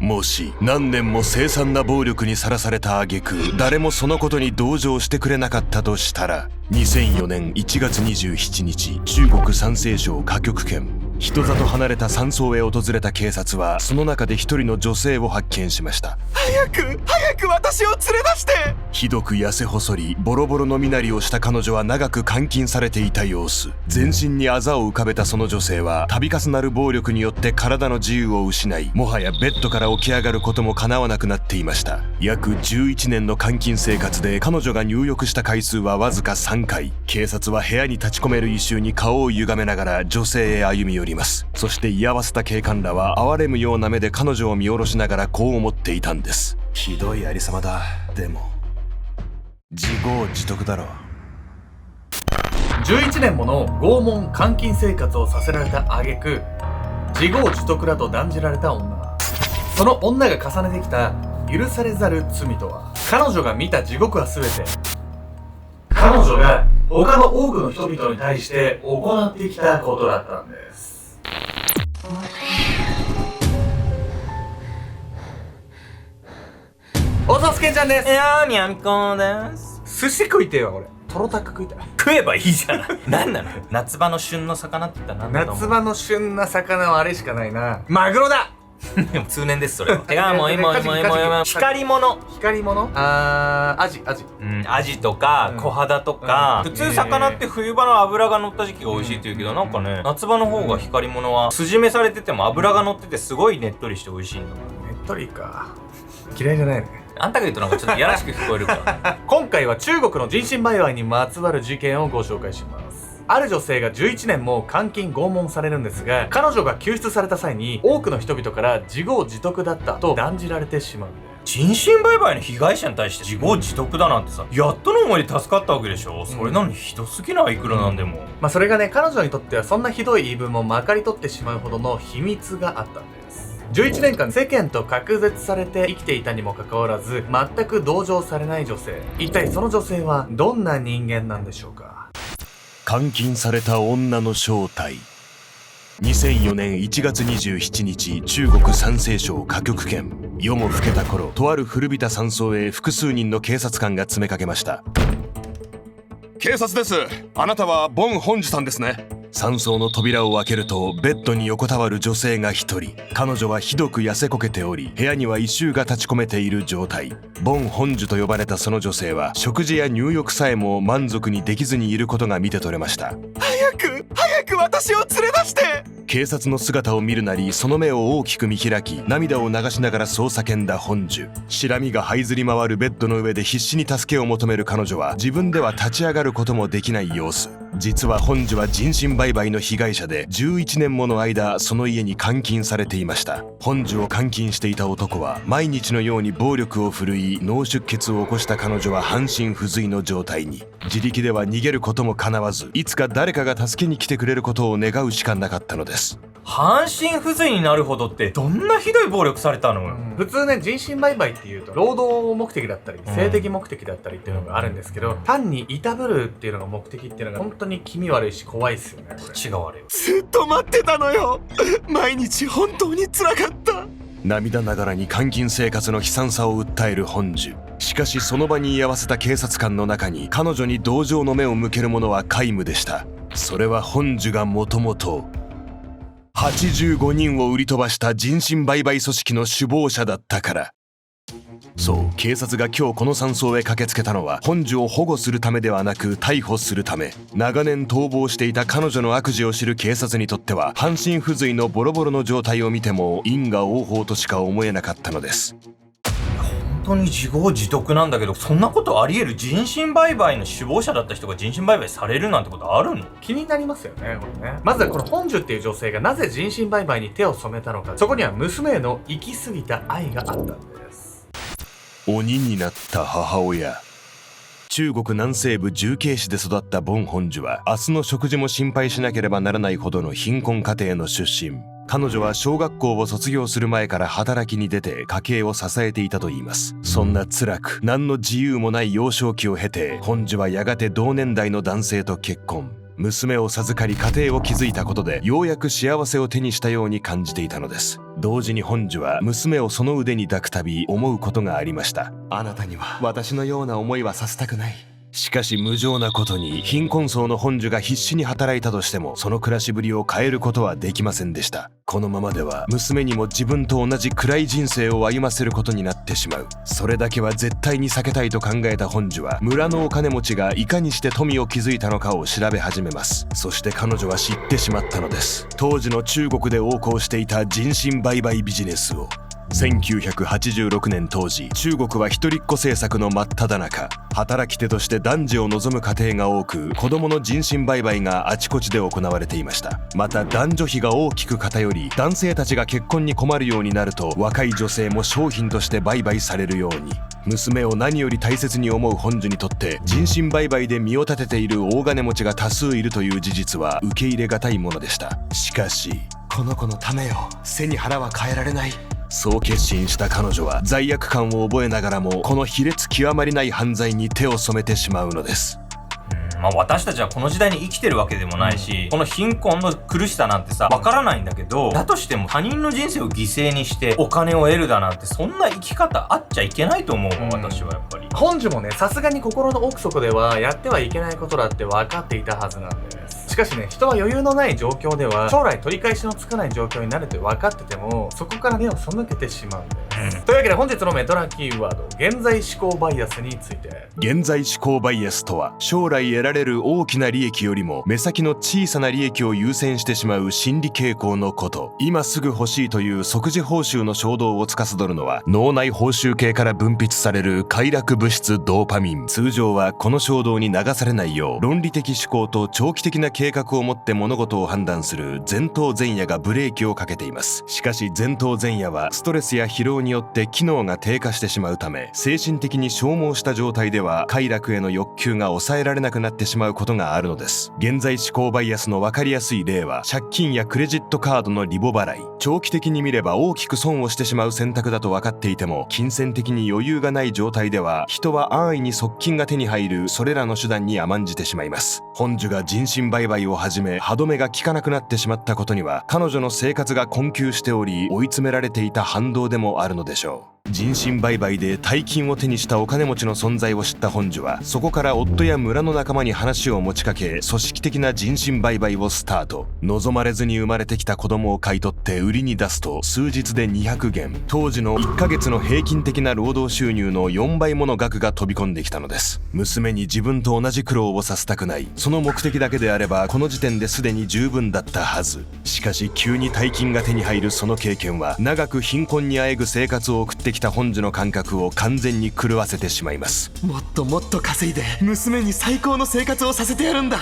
もし何年も凄惨な暴力にさらされた挙句誰もそのことに同情してくれなかったとしたら、2004年1月27日、中国山西省華極県、人里離れた山荘へ訪れた警察はその中で一人の女性を発見しました。早く私を連れ出して。ひどく痩せ細りボロボロの身なりをした彼女は長く監禁されていた様子。全身にあざを浮かべたその女性は度重なる暴力によって体の自由を失い、もはやベッドから起き上がることも叶わなくなっていました。約11年の監禁生活で彼女が入浴した回数はわずか3回。警察は部屋に立ち込める異臭に顔を歪めながら女性へ歩み寄ります。そして居合わせた警官らは哀れむような目で彼女を見下ろしながらこう思っていたんです。ひどいありさまだ。でも自業自得だろう。11年もの拷問監禁生活をさせられた挙句、自業自得だと断じられた女。その女が重ねてきた許されざる罪とは、彼女が見た地獄は全て彼女が他の多くの人々に対して行ってきたことだったんです。おさすけんちゃんです。いやー、みやみこです。寿司食いてえわ俺。トロタク食いたい。食えばいいじゃない。何なの？夏場の旬の魚って言ったら何だと思う？夏場の旬な魚はあれしかないな。マグロだ。でも通年ですそれは。いやもう今光り物。光り物？アジ。アジとか小肌とか。普通魚って冬場の脂が乗った時期が美味しいって言うけど、なんかね、夏場の方が光り物は筋目されてても脂が乗っててすごいねっとりして美味しいんだ。ねっとりか。嫌いじゃないね。あんたが言うとなんかちょっといやらしく聞こえるから今回は中国の人身売買にまつわる事件をご紹介します。ある女性が11年も監禁拷問されるんですが、彼女が救出された際に多くの人々から自業自得だったと断じられてしまうんだよ。人身売買の被害者に対して自業自得だなんてさ、やっとの思いで助かったわけでしょ。それなのにひどすぎない？いくらなんでも。まあそれがね、彼女にとってはそんなひどい言い分もまかり取ってしまうほどの秘密があったんです。11年間世間と隔絶されて生きていたにもかかわらず全く同情されない女性。一体その女性はどんな人間なんでしょうか。監禁された女の正体。2004年1月27日、中国山西省華極県。夜も更けた頃、とある古びた山荘へ複数人の警察官が詰めかけました。警察です。あなたはボン・ホンジュさんですね。山荘の扉を開けるとベッドに横たわる女性が一人。彼女はひどく痩せこけており、部屋には異臭が立ち込めている状態。ボン・ホンジュと呼ばれたその女性は食事や入浴さえも満足にできずにいることが見て取れました。早く私を連れ出して。警察の姿を見るなりその目を大きく見開き、涙を流しながらそう叫んだホンジュ。シラミが這いずり回るベッドの上で必死に助けを求める彼女は自分では立ち上がることもできない様子。実はホンジュは人身売買の被害者で11年もの間その家に監禁されていました。ホンジュを監禁していた男は毎日のように暴力を振るい、脳出血を起こした彼女は半身不随の状態に。自力では逃げることも叶わず、いつか誰かが助けに来てくれることを願うしかなかったのです。半身不随になるほどってどんなひどい暴力されたの？普通ね、人身売買っていうと労働目的だったり性的目的だったりっていうのがあるんですけど、単にいたぶるっていうのが目的っていうのが本当に気味悪いし怖いっすよね。これ血が悪い。ずっと待ってたのよ。毎日本当に辛かった。涙ながらに監禁生活の悲惨さを訴えるホンジュ。しかしその場に居合わせた警察官の中に彼女に同情の目を向ける者は皆無でした。それはホンジュがもともと85人を売り飛ばした人身売買組織の首謀者だったから。そう、警察が今日この山荘へ駆けつけたのはホンジュを保護するためではなく逮捕するため。長年逃亡していた彼女の悪事を知る警察にとっては半身不随のボロボロの状態を見ても因果応報としか思えなかったのです。本当に自業自得なんだけど、そんなことあり得る？人身売買の首謀者だった人が人身売買されるなんてことあるの？気になりますよね、これね。まずはこのホンジュっていう女性がなぜ人身売買に手を染めたのか。そこには娘への行き過ぎた愛があったんです。鬼になった母親。中国南西部重慶市で育ったボン・ホンジュは明日の食事も心配しなければならないほどの貧困家庭の出身。彼女は小学校を卒業する前から働きに出て家計を支えていたといいます。そんな辛く何の自由もない幼少期を経て、ホンジュはやがて同年代の男性と結婚。娘を授かり家庭を築いたことでようやく幸せを手にしたように感じていたのです。同時に本樹は娘をその腕に抱くたび思うことがありました。あなたには私のような思いはさせたくない。しかし無情なことに貧困層の本樹が必死に働いたとしてもその暮らしぶりを変えることはできませんでした。このままでは娘にも自分と同じ暗い人生を歩ませることになってしまう。それだけは絶対に避けたいと考えた本樹は村のお金持ちがいかにして富を築いたのかを調べ始めます。そして彼女は知ってしまったのです。当時の中国で横行していた人身売買ビジネスを。1986年当時、中国は一人っ子政策の真っ只中。働き手として男児を望む家庭が多く、子供の人身売買があちこちで行われていました。また男女比が大きく偏り、男性たちが結婚に困るようになると若い女性も商品として売買されるように。娘を何より大切に思う本樹にとって人身売買で身を立てている大金持ちが多数いるという事実は受け入れがたいものでした。しかしこの子のためよ、背に腹は変えられない。そう決心した彼女は罪悪感を覚えながらもこの卑劣極まりない犯罪に手を染めてしまうのです。私たちはこの時代に生きてるわけでもないし、この貧困の苦しさなんてさわからないんだけど、だとしても他人の人生を犠牲にしてお金を得るだなんてそんな生き方あっちゃいけないと思うもん、私はやっぱり。本樹もね、さすがに心の奥底ではやってはいけないことだって分かっていたはずなんです。しかしね、人は余裕のない状況では将来取り返しのつかない状況になるって分かっててもそこから目を背けてしまうんです、というわけで本日のメトラキーワード、現在思考バイアスについて。現在思考バイアスとは、将来得られる大きな利益よりも目先の小さな利益を優先してしまう心理傾向のこと。今すぐ欲しいという即時報酬の衝動を司るのは脳内報酬系から分泌される快楽物質ドーパミン。通常はこの衝動に流されないよう論理的思考と長期的な計画を持って物事を判断する前頭前野がブレーキをかけています。しかし前頭前野はストレスや疲労によって機能が低下してしまうため、精神的に消耗した状態では快楽への欲求が抑えられなくなってしまうことがあるのです。現在思考バイアスの分かりやすい例は借金やクレジットカードのリボ払い。長期的に見れば大きく損をしてしまう選択だと分かっていても、金銭的に余裕がない状態では人は安易に側近が手に入るそれらの手段に甘んじてしまいます。本樹が人身売買を始め歯止めが効かなくなってしまったことには、彼女の生活が困窮しており追い詰められていた反動でもあるのでしょう。人身売買で大金を手にしたお金持ちの存在を知った本樹は、そこから夫や村の仲間に話を持ちかけ組織的な人身売買をスタート。望まれずに生まれてきた子供を買い取って売りに出すと数日で200元、当時の1ヶ月の平均的な労働収入の4倍もの額が飛び込んできたのです。娘に自分と同じ苦労をさせたくない、その目的だけであればこの時点ですでに十分だったはず。しかし急に大金が手に入るその経験は、長く貧困にあえぐ生活を送ってきた本樹の感覚を完全に狂わせてしまいます。もっともっと稼いで娘に最高の生活をさせてやるんだ。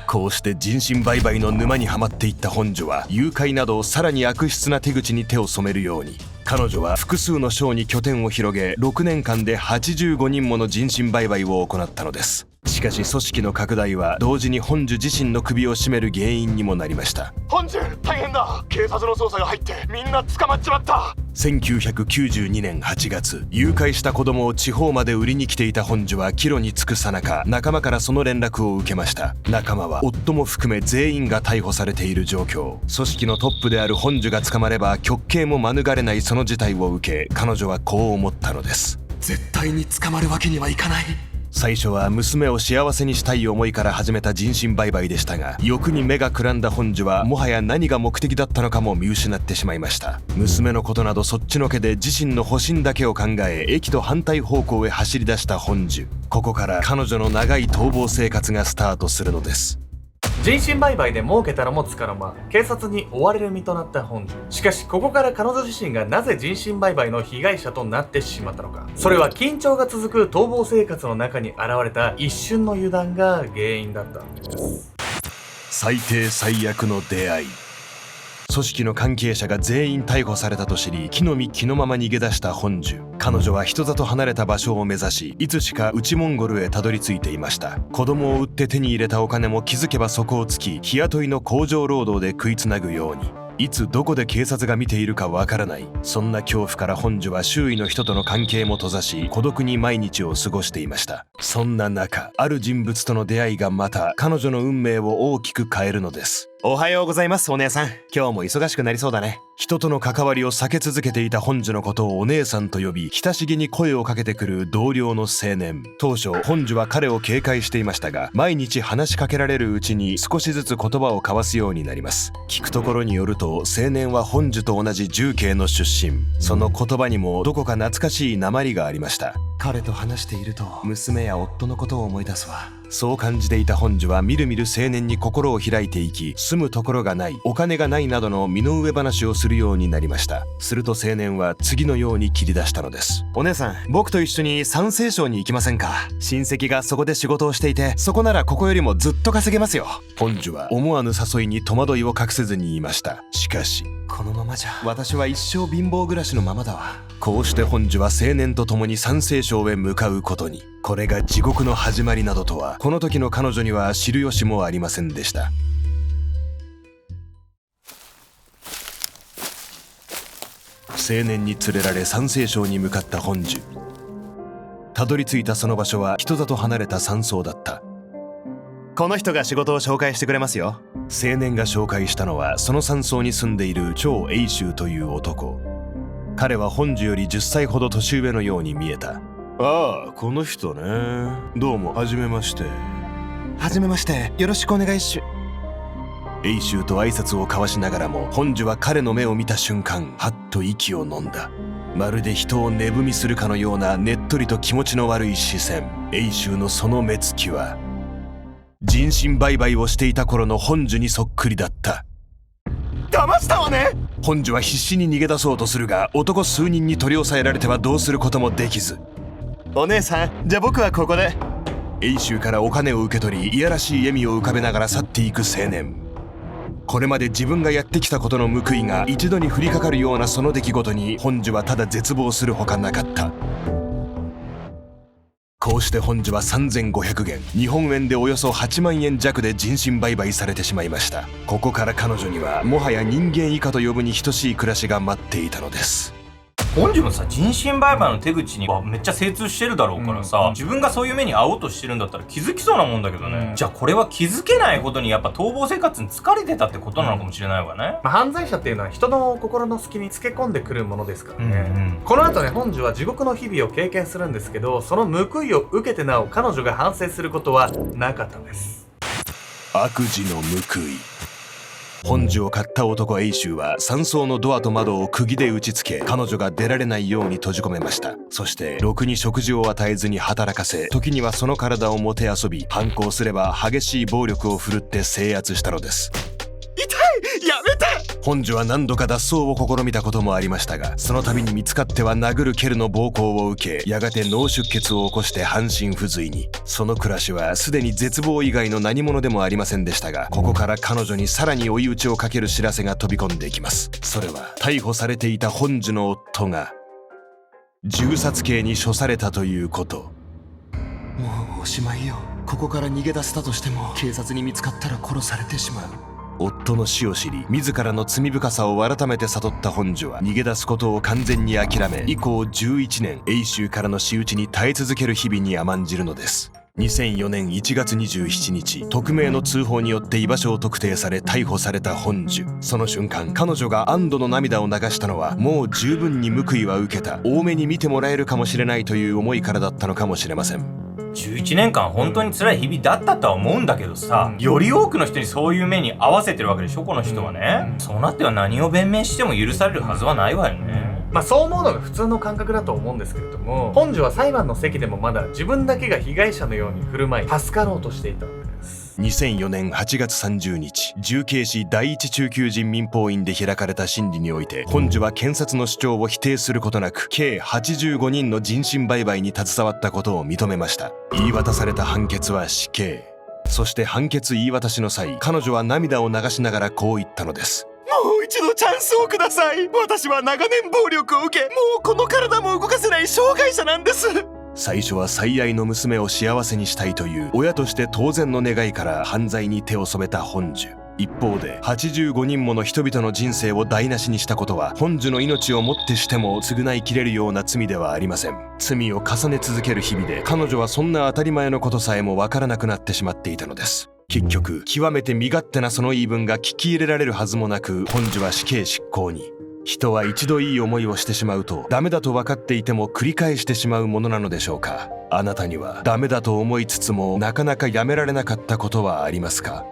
こうして人身売買の沼にはまっていった本樹は、誘拐などさらに悪質な手口に手を染めるように。彼女は複数の省に拠点を広げ、6年間で85人もの人身売買を行ったのです。しかし組織の拡大は同時に本樹自身の首を絞める原因にもなりました。本樹大変だ、警察の捜査が入ってみんな捕まっちまった。1992年8月、誘拐した子供を地方まで売りに来ていた本樹は岐路につくさなか、仲間からその連絡を受けました。仲間は夫も含め全員が逮捕されている状況。組織のトップである本樹が捕まれば極刑も免れないその事態を受け、彼女はこう思ったのです。絶対に捕まるわけにはいかない。最初は娘を幸せにしたい思いから始めた人身売買でしたが、欲に目がくらんだ本樹はもはや何が目的だったのかも見失ってしまいました。娘のことなどそっちのけで自身の保身だけを考え、駅と反対方向へ走り出した本樹。ここから彼女の長い逃亡生活がスタートするのです。人身売買で儲けたのもつかの間、警察に追われる身となった本樹。しかしここから彼女自身がなぜ人身売買の被害者となってしまったのか。それは緊張が続く逃亡生活の中に現れた一瞬の油断が原因だったんです。最低最悪の出会い。組織の関係者が全員逮捕されたと知り、気の身気のまま逃げ出した本樹。彼女は人里離れた場所を目指し、いつしか内モンゴルへたどり着いていました。子供を売って手に入れたお金も気づけば底をつき、日雇いの工場労働で食いつなぐように。いつどこで警察が見ているかわからない。そんな恐怖から本樹は周囲の人との関係も閉ざし、孤独に毎日を過ごしていました。そんな中、ある人物との出会いがまた彼女の運命を大きく変えるのです。おはようございます、お姉さん。今日も忙しくなりそうだね。人との関わりを避け続けていた本樹のことをお姉さんと呼び、親しげに声をかけてくる同僚の青年。当初本樹は彼を警戒していましたが、毎日話しかけられるうちに少しずつ言葉を交わすようになります。聞くところによると、青年は本樹と同じ重慶の出身。その言葉にもどこか懐かしい訛りがありました。彼と話していると娘や夫のことを思い出すわ。そう感じていた本樹はみるみる青年に心を開いていき、住むところがない、お金がないなどの身の上話をするようになりました。すると青年は次のように切り出したのです。お姉さん、僕と一緒に山西省に行きませんか？親戚がそこで仕事をしていて、そこならここよりもずっと稼げますよ。本樹は思わぬ誘いに戸惑いを隠せずに言いました。しかしこのままじゃ私は一生貧乏暮らしのままだわ。こうして本樹は青年と共に山西省へ向かうことに。これが地獄の始まりなどとは、この時の彼女には知る由もありませんでした。青年に連れられ山西省に向かった本樹。たどり着いたその場所は人里離れた山荘だった。この人が仕事を紹介してくれますよ。青年が紹介したのは、その山荘に住んでいる張英州という男。彼は本樹より10歳ほど年上のように見えた。ああ、この人ね。どうも、はじめまして。はじめまして、よろしくお願いし。英州と挨拶を交わしながらも、本樹は彼の目を見た瞬間、はっと息を飲んだ。まるで人を値踏みするかのようなねっとりと気持ちの悪い視線。英州のその目つきは、人身売買をしていた頃の本樹にそっくりだった。騙したわね。本樹は必死に逃げ出そうとするが、男数人に取り押さえられてはどうすることもできず。お姉さん、じゃあ僕はここで。英州からお金を受け取り、いやらしい笑みを浮かべながら去っていく青年。これまで自分がやってきたことの報いが一度に降りかかるようなその出来事に、本樹はただ絶望するほかなかった。こうして本樹は3500元、日本円でおよそ8万円弱で人身売買されてしまいました。ここから彼女にはもはや人間以下と呼ぶに等しい暮らしが待っていたのです。本樹もさ、人身売買の手口にめっちゃ精通してるだろうからさ、自分がそういう目に遭おうとしてるんだったら気づきそうなもんだけどね。じゃあこれは気づけないほどにやっぱ逃亡生活に疲れてたってことなのかもしれないわね。犯罪者っていうのは人の心の隙につけ込んでくるものですからね。この後ね、本樹は地獄の日々を経験するんですけど、その報いを受けてなお彼女が反省することはなかったんです。悪事の報い。本樹を買った男英州は山荘のドアと窓を釘で打ち付け、彼女が出られないように閉じ込めました。そしてろくに食事を与えずに働かせ、時にはその体をもてあそび、反抗すれば激しい暴力を振るって制圧したのです。痛い、やめて。本樹は何度か脱走を試みたこともありましたが、その度に見つかっては殴る蹴るの暴行を受け、やがて脳出血を起こして半身不随に。その暮らしはすでに絶望以外の何者でもありませんでしたが、ここから彼女にさらに追い打ちをかける知らせが飛び込んできます。それは逮捕されていた本樹の夫が銃殺刑に処されたということ。もうおしまいよ。ここから逃げ出せたとしても警察に見つかったら殺されてしまう。夫の死を知り、自らの罪深さを改めて悟った本樹は逃げ出すことを完全に諦め、以降11年英州からの仕打ちに耐え続ける日々に甘んじるのです。2004年1月27日、匿名の通報によって居場所を特定され逮捕された本樹。その瞬間、彼女が安堵の涙を流したのは、もう十分に報いは受けた、多めに見てもらえるかもしれないという思いからだったのかもしれません。11年間本当に辛い日々だったとは思うんだけどさ、より多くの人にそういう目に合わせてるわけでしょ、この人はね。そうなっては何を弁明しても許されるはずはないわよね。そう思うのが普通の感覚だと思うんですけれども、本樹は裁判の席でもまだ自分だけが被害者のように振る舞い助かろうとしていたわけです。2004年8月30日、重慶市第一中級人民法院で開かれた審理において、本樹は検察の主張を否定することなく、計85人の人身売買に携わったことを認めました。言い渡された判決は死刑。そして判決言い渡しの際、彼女は涙を流しながらこう言ったのです。もう一度チャンスをください。私は長年暴力を受け、もうこの体も動かせない障害者なんです。最初は最愛の娘を幸せにしたいという親として当然の願いから犯罪に手を染めた本樹。一方で85人もの人々の人生を台無しにしたことは本樹の命をもってしても償いきれるような罪ではありません。罪を重ね続ける日々で彼女はそんな当たり前のことさえもわからなくなってしまっていたのです。結局極めて身勝手なその言い分が聞き入れられるはずもなく、本樹は死刑執行に。人は一度いい思いをしてしまうとダメだと分かっていても繰り返してしまうものなのでしょうか。あなたにはダメだと思いつつもなかなかやめられなかったことはありますか？